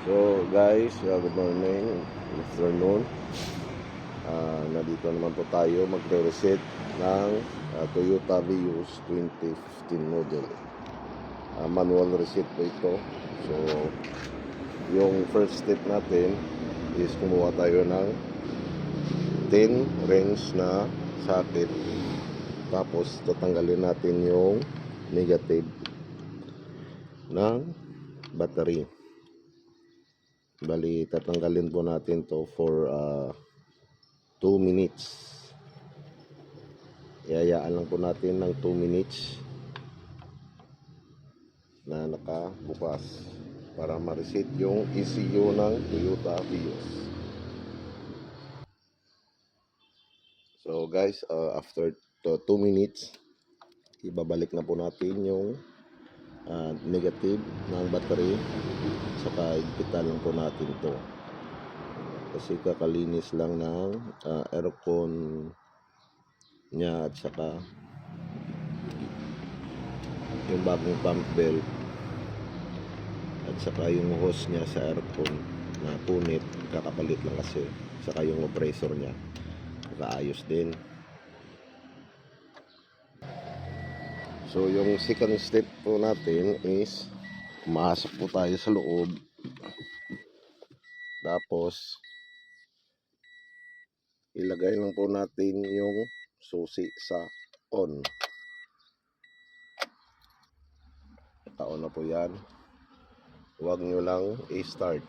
So guys, good morning, afternoon. Nandito naman po tayo magre-reset ng Toyota Vios 2015 model. Manual reset po ito. So yung first step natin is kumuha tayo ng 10 range na socket. Tapos tatanggalin natin yung negative ng battery. Bali, tatanggalin po natin to for 2 minutes. Iayaan lang po natin ng 2 minutes na nakabukas para ma-reset yung ECU ng Toyota Vios. So guys, after 2 minutes, ibabalik na po natin yung negative ng battery, saka igpitan lang po natin to kasi kakalinis lang ng aircon nya at saka yung bagong pump belt at saka yung hose nya sa aircon na punit, kakapalit lang kasi, saka yung compressor nya nakaayos din. So yung second step po natin is pumasok po tayo sa loob, tapos ilagay lang po natin yung susi sa on. Naka-on na po yan. Huwag nyo lang i-start.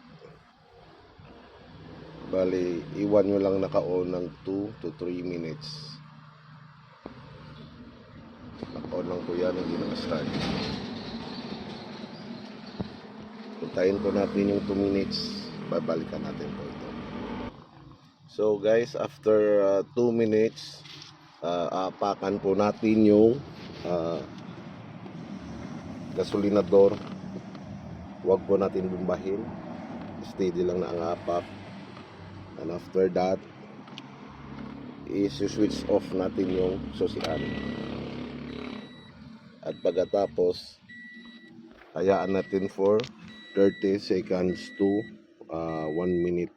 Bali, iwan nyo lang naka-on ng 2 to 3 minutes. Naka-on lang po yan, hindi naka-start. Puntayin po natin yung 2 minutes. Babalikan natin po ito. So guys, after 2 minutes, apakan po natin yung gasolinador. Huwag po natin bumbahin. Steady lang na ang apak. And after that, is-switch off natin yung susian. At pagkatapos, hayaan natin for 30 seconds to 1 minute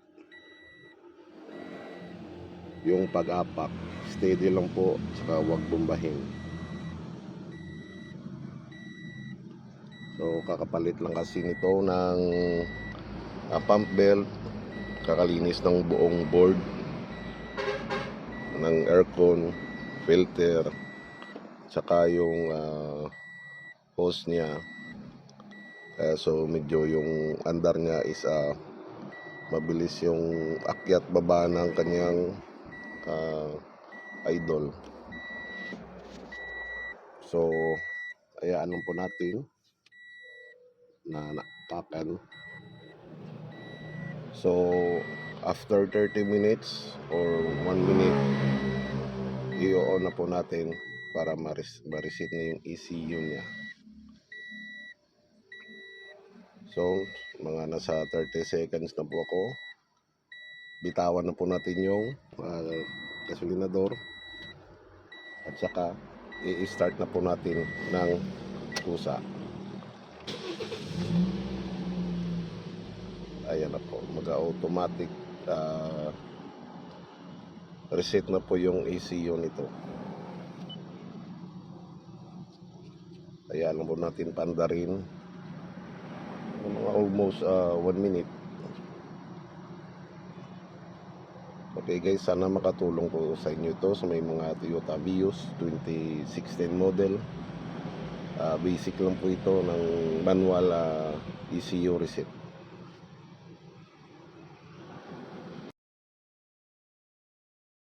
yung pag-apak. Steady lang po, saka huwag bumbahin. So kakapalit lang kasi nito ng pump belt, kakalinis ng buong board ng aircon, filter, saka yung hose nya. So medyo yung andar nya is mabilis yung akyat baba ng kanyang idle. So hayaan lang po natin na napakan. So after 30 minutes or 1 minute, i-on na po natin para ma-reset na yung ECU nya. So mga nasa 30 seconds na po ako. Bitawan na po natin yung gasolinador at saka i-start na po natin ng kusa. Ayan na po, mag-automatic reset na po yung ECU nito. Ayan lang po natin pandarin mga almost 1 minute. Okay guys, sana makatulong po sa inyo ito sa may mga Toyota Vios 2016 model. Basic lang po ito ng manual ECU reset.